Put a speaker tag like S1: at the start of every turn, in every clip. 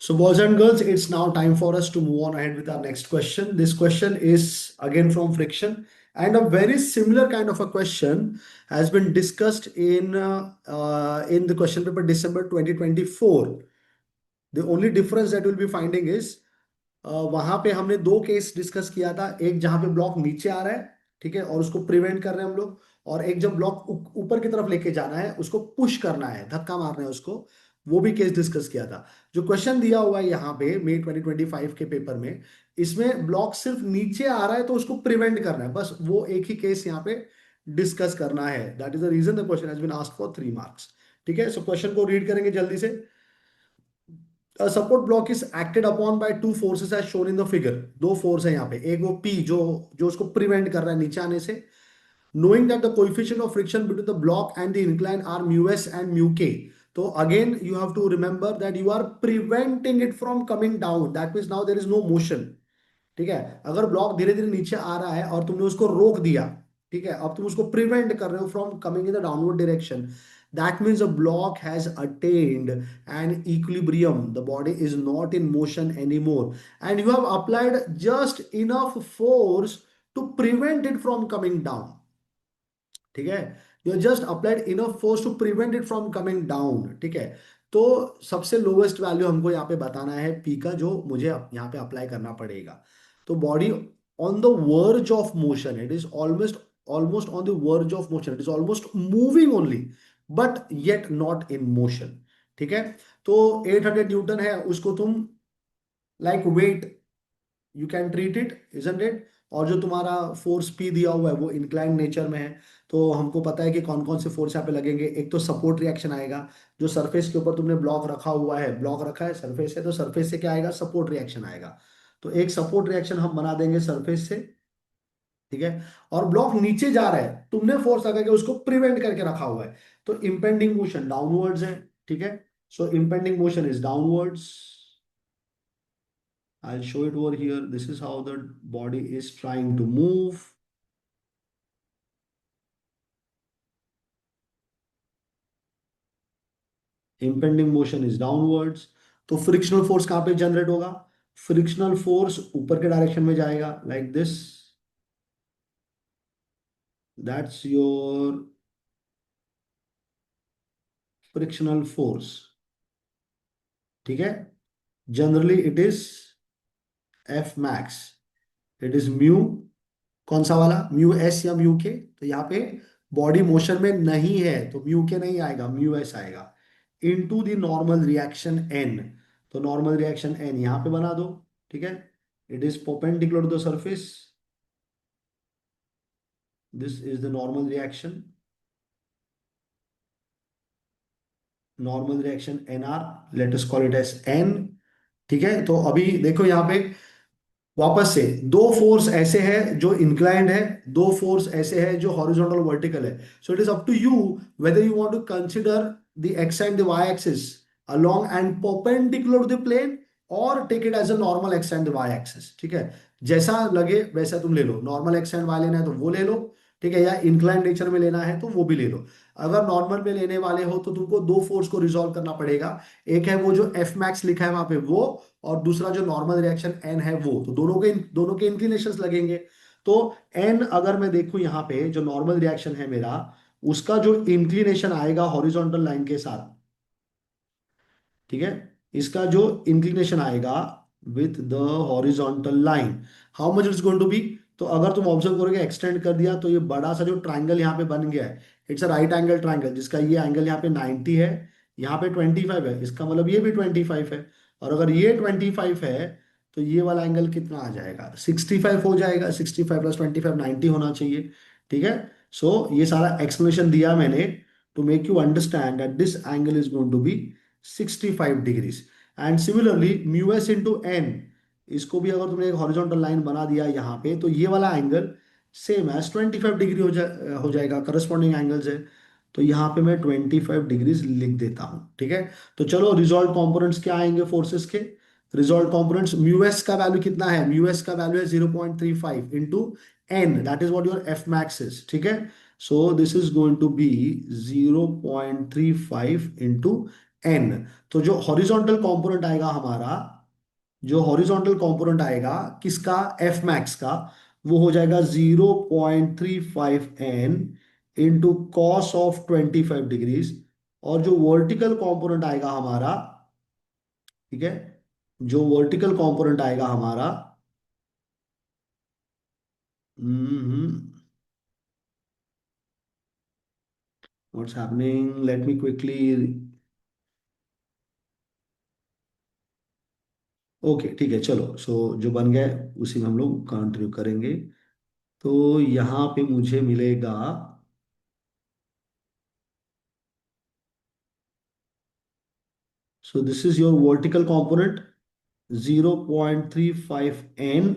S1: So, boys and girls, it's now time for us to move on ahead with our next question. This question is again from friction, and a very similar kind of a question has been discussed in the question paper December 2024. The only difference that we'll be finding is वहां पे हमने दो case discuss किया था। एक जहां पे block नीचे आ रहा है, ठीक है, और उसको प्रिवेंट कर रहे हैं हम लोग। और एक जब ब्लॉक ऊपर की तरफ लेके जाना है, उसको पुश करना है, धक्का मारना है उसको। वो भी केस डिस्कस किया था। जो क्वेश्चन दिया हुआ है यहाँ पे मई 2025 के पेपर में, इसमें ब्लॉक सिर्फ नीचे आ रहा है तो उसको प्रिवेंट करना है, बस वो एक ही केस यहाँ पे डिस्कस करना है। That is the reason the question has been asked for 3 marks. ठीक है, सो क्वेश्चन को रीड करेंगे जल्दी से। A support block is acted upon by two forces as shown in the figure। दो फोर्स है यहाँ पे, एक वो P जो जो उसको प्रिवेंट कर रहा है नीचे आने से। Knowing that the coefficient of friction between the block and the incline are mu s and mu k, तो again you have to remember that you are preventing it from coming down, that means now there is no motion। ठीक है, अगर block धीरे धीरे नीचे आ रहा है और तुमने उसको रोक दिया, ठीक है, अब तुम उसको प्रिवेंट कर रहे हो from coming in the downward direction, that means the block has attained an equilibrium, the body is not in motion anymore, and you have applied just enough force to prevent it from coming down। ठीक है, you just applied enough force to prevent it from coming down. ठीक है, तो सबसे lowest value हमको यहाँ पे बताना है पी का, जो मुझे यहाँ पे अप्लाई करना पड़ेगा। तो body on the verge of motion, it is almost almost on the verge of motion, it is almost moving only but yet not in motion. ठीक है, तो 800 न्यूटन है, उसको तुम like weight you can treat it, isn't it. और जो तुम्हारा force P दिया हुआ है वो इंक्लाइन नेचर में है, तो हमको पता है कि कौन कौन से फोर्स यहाँ पे लगेंगे। एक तो सपोर्ट रिएक्शन आएगा, जो सरफेस के ऊपर तुमने ब्लॉक रखा हुआ है, ब्लॉक रखा है, सरफेस है, तो सरफेस से क्या आएगा, सपोर्ट रिएक्शन आएगा। तो एक सपोर्ट रिएक्शन हम बना देंगे सरफेस से। ठीक है, और ब्लॉक नीचे जा रहा है, तुमने फोर्स लगा के उसको प्रिवेंट करके रखा हुआ है, तो इंपेंडिंग मोशन डाउनवर्ड्स है। ठीक है, so impending motion is downwards. I'll show it over here. This is how the body is trying to move. Impending motion is downwards. तो फ्रिक्शनल फोर्स कहां पे जनरेट होगा, फ्रिक्शनल फोर्स ऊपर के direction में जाएगा, like this. That's your frictional force. ठीक है, generally it is F max, it is mu, कौन सा वाला, म्यू एस या म्यू के। तो यहाँ पे बॉडी मोशन में नहीं है तो म्यू के नहीं आएगा, म्यू एस आएगा, into the normal reaction N. तो नॉर्मल रिएक्शन एन यहाँ पे बना दो। ठीक है, it is perpendicular to the surface, this is the normal reaction, normal reaction N R, let us call it as N. ठीक है, तो अभी देखो यहाँ पे वापस से दो फोर्स ऐसे हैं जो इंक्लाइंड है, दो फोर्स ऐसे हैं जो हॉरिजॉन्टल वर्टिकल है। So it is up to you whether you want to consider the x and the y axis along and perpendicular to the plane, और take it as a normal x and the y axis. ठीक है, जैसा लगे वैसा तुम ले लो, normal x and y लेना है तो वो ले लो, ठीक है, या इंक्लाइंड नेचर में लेना है तो वो भी ले लो। अगर नॉर्मल में लेने वाले हो तो तुमको दो फोर्स को रिजॉल्व करना पड़ेगा। एक है वो जो एफ मैक्स लिखा है वहां पे वो, और दूसरा जो नॉर्मल रिएक्शन एन है वो। तो दोनों के इंक्लिनेशंस लगेंगे। तो एन अगर मैं देखूं यहाँ पे, जो नॉर्मल रिएक्शन है मेरा, उसका जो इंक्लिनेशन आएगा हॉरिजॉन्टल लाइन के साथ, ठीक है, इसका जो इंक्लिनेशन आएगा with the horizontal line, how much it's going to be. तो अगर तुम ऑब्जर्व करोगे, एक्सटेंड कर दिया, तो ये बड़ा सा जो ट्राइंगल यहाँ पे बन गया है, it's a right angle triangle, जिसका ये एंगल यहाँ पे 90 है, यहाँ पे 25 है, इसका मतलब ये भी 25 है। और अगर ये 25 है तो ये वाला एंगल कितना आ जाएगा, 65 हो जाएगा। 65 प्लस 25 90 होना चाहिए। ठीक है, सो ये सारा एक्सप्लेनेशन दिया मैंने to make you understand that this angle is going to be 65 degrees. And similarly mu S into N, इसको भी अगर तुमने एक हॉरिजॉन्टल लाइन बना दिया यहाँ पे, तो ये वाला एंगल सेम एज 25 डिग्री हो जाएगा, करस्पॉन्डिंग एंगल्स है। तो यहाँ पे मैं 25 डिग्रीज लिख देता हूँ। ठीक है, तो चलो रिजॉल्व कंपोनेंट्स क्या आएंगे फोर्सेस के। रिजॉल्व कंपोनेंट्स, म्यू एस का वैल्यू कितना है, म्यू एस का वैल्यू है 0.35 into N, that is what your F max is. ठीक है, so this is going to be 0.35 into N. तो जो हॉरिजॉन्टल कंपोनेंट आएगा हमारा, जो हॉरिजॉन्टल कंपोनेंट आएगा किसका, एफ मैक्स का, वो हो जाएगा 0.35 n into cos of 25 degrees. और जो वर्टिकल कंपोनेंट आएगा हमारा, ठीक है, जो वर्टिकल कंपोनेंट आएगा हमारा, what's happening, let me quickly, okay ठीक है चलो, सो जो बन गया है, उसी में हम लोग कंटिन्यू करेंगे। तो यहाँ पे मुझे मिलेगा, so this is your vertical component 0.35 n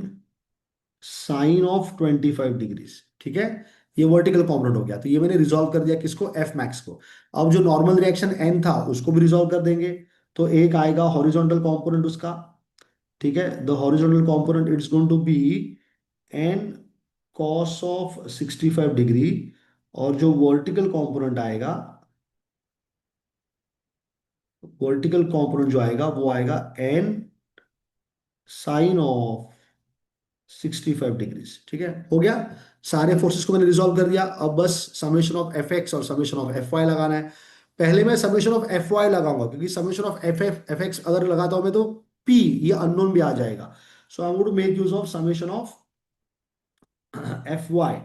S1: sine of 25 degrees, ठीक है। ये वर्टिकल कंपोनेंट हो गया, तो ये मैंने रिजॉल्व कर दिया किसको, एफ मैक्स को। अब जो नॉर्मल रिएक्शन एन था उसको भी रिजॉल्व कर देंगे। तो एक आएगा हॉरिजॉन्टल कंपोनेंट उसका, ठीक है, the horizontal component it's going to be N cos of 65 degree. और जो वर्टिकल कंपोनेंट आएगा, वर्टिकल कंपोनेंट जो आएगा वो आएगा एन साइन ऑफ 65 डिग्रीज, ठीक है, हो गया। सारे फोर्सेस को मैंने रिजॉल्व कर दिया। अब बस समेशन ऑफ एफ एक्स और समेशन ऑफ एफ वाई लगाना है। पहले मैं समेशन ऑफ एफ वाई लगाऊंगा, क्योंकि समेशन ऑफ एफ एक्स अगर लगाता हूं मैं तो पी, ये अननोन भी आ जाएगा। So I am going to make use of summation of F y.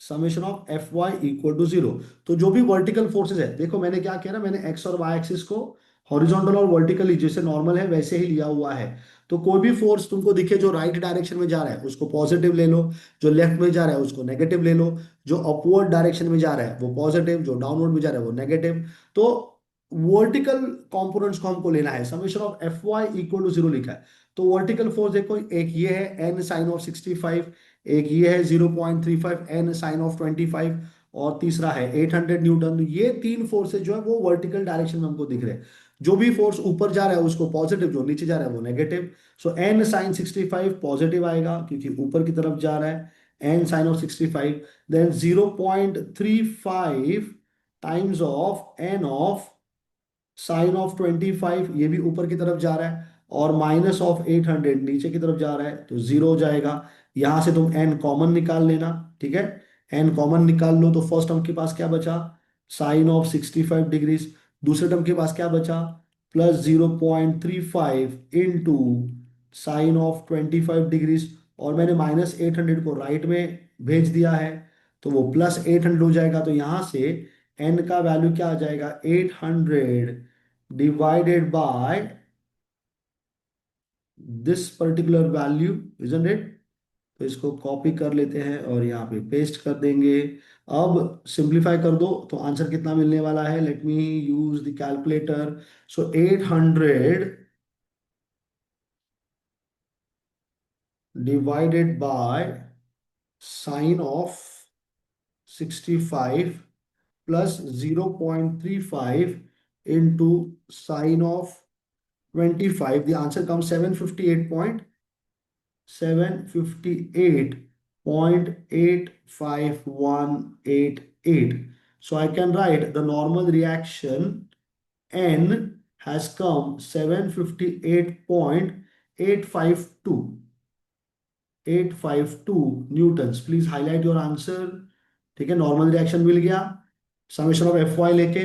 S1: Summation of F Y equal to 0। तो जो भी वर्टिकल फोर्सेस है, देखो मैंने क्या किया ना, मैंने एक्स और वाई एक्सिस को हॉरिजॉन्टल और वर्टिकली जैसे नॉर्मल है वैसे ही लिया हुआ है। तो कोई भी फोर्स तुमको दिखे जो राइट डायरेक्शन में जा रहा है उसको पॉजिटिव ले लो, जो लेफ्ट में जा रहा है उसको नेगेटिव ले लो। जो अपवर्ड डायरेक्शन में जा रहा है वो पॉजिटिव, जो डाउनवर्ड में जा रहा है वो नेगेटिव। तो वर्टिकल कंपोनेंट्स को हमको लेना है। Summation of F Y equal to 0 लिखा है। तो वर्टिकल फोर्स देखो, एक ये है एन साइन ऑफ 65, एक ये है 0.35 एन साइन ऑफ 25, और तीसरा है 800 न्यूटन। ये तीन फोर्सेज जो है वो वर्टिकल डायरेक्शन में हमको दिख रहे हैं। जो भी फोर्स ऊपर जा रहा है उसको पॉजिटिव, जो नीचे जा रहा है वो negative. So N sine 65 positive आएगा क्योंकि ऊपर की तरफ जा रहा है, N sine of 65। Then 0.35 times of N of sine of 25, ये भी ऊपर की तरफ जा रहा है, और माइनस ऑफ 800 नीचे की तरफ जा रहा है, तो 0 हो जाएगा। यहां से तुम एन कॉमन निकाल लेना, ठीक है। एन कॉमन निकाल लो तो फर्स्ट टर्म के पास क्या बचा, साइन ऑफ 65 डिग्रीज। दूसरे टर्म के पास क्या बचा, plus 0.35 into sine of 25 degrees. और मैंने -800 को राइट में भेज दिया है, तो वो +800 हो जाएगा। तो यहां से एन का वैल्यू क्या आ जाएगा, 800 divided by this particular value, isn't it. तो इसको कॉपी कर लेते हैं और यहाँ पे पेस्ट कर देंगे। अब सिंप्लीफाई कर दो तो आंसर कितना मिलने वाला है, let me use the calculator. So 800 divided by sine of 65 plus 0.35 into sine of 25, the answer comes 758.85188. So I can write the normal reaction N has come 758.852, 852 Newton's. Please highlight your answer. ठीक है, normal reaction मिल गया summation of F Y लेके।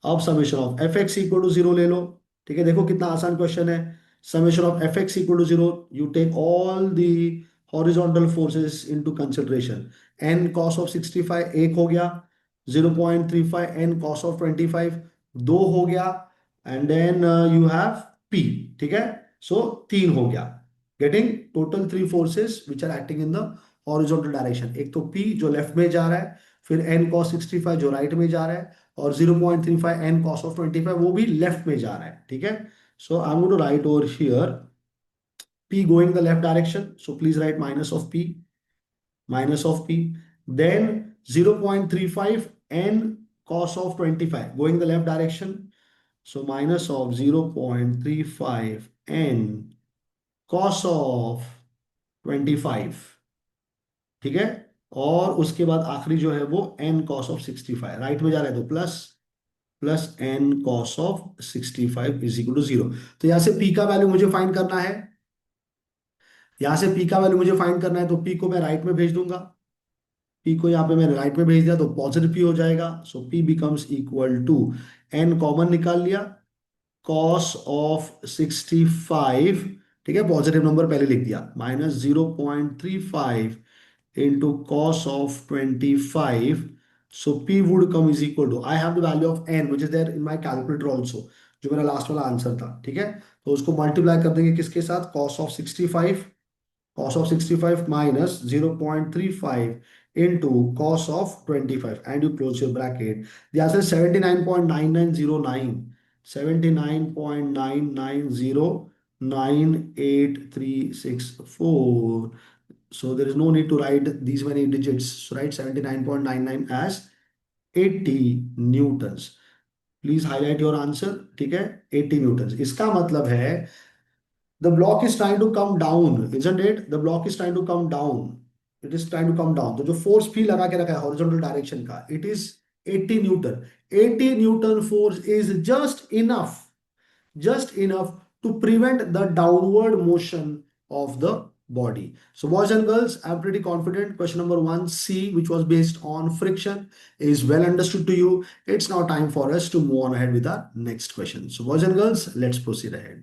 S1: अब summation of F X equal to 0 ले लो। ठीक है, देखो कितना आसान क्वेश्चन है। Summation of F X equal to 0, you take all the horizontal forces into consideration. N cos of 65 एक हो गया, 0.35 एन कॉस ऑफ 25 दो हो गया, and then you have P. ठीक है, सो तीन हो गया। Getting total three forces which are acting in the horizontal direction. एक तो पी जो लेफ्ट में जा रहा है, फिर एन कॉस 65 जो राइट में जा रहा है, और 0.35 एन कॉस ऑफ 25 वो भी लेफ्ट में जा रहा है। ठीक है, so I am going to write over here p going the left direction, so please write minus of p, minus of p. Then 0.35 n cos of 25 going the left direction, so minus of 0.35 n cos of 25। ठीक है, और उसके बाद आखिरी जो है वो n cos of 65, right में जा रहा है तो plus, plus N cos of 65 is equal to 0। तो यहाँ से पी का वैल्यू मुझे फाइंड करना है, यहाँ से पी का वैल्यू मुझे फाइंड करना है, तो पी को मैं राइट में भेज दूंगा। पी को यहाँ पे मैंने राइट में भेज दिया तो पॉजिटिव पी हो जाएगा। So p becomes equal to, n common निकाल लिया, कॉस ऑफ 65, ठीक है, पॉजिटिव नंबर पहले लिख दिया, minus 0.35 into cos of 25. So P would come is equal to, I have the value of n which is there in my calculator also, जो मेरा last वाला आंसर था, ठीक है। तो उसको मल्टीप्लाई कर देंगे किसके साथ, cos of 65, cos of 65 minus 0.35 into cos of 25 and you close your bracket. The answer is 79.9909, 79.9909834. So there is no need to write these many digits. So write 79.99 as 80 newtons. Please highlight your answer, ठीक है, 80 newtons। इसका मतलब है the block is trying to come down, isn't it? The block is trying to come down. It is trying to come down. तो जो force P लगा के रखा है हॉरिजॉन्टल डायरेक्शन का, it is 80 Newton. 80 Newton force is just enough to prevent the downward motion of the body. So boys and girls, I'm pretty confident question number 1C, which was based on friction, is well understood to you. It's now time for us to move on ahead with our next question. So boys and girls, let's proceed ahead.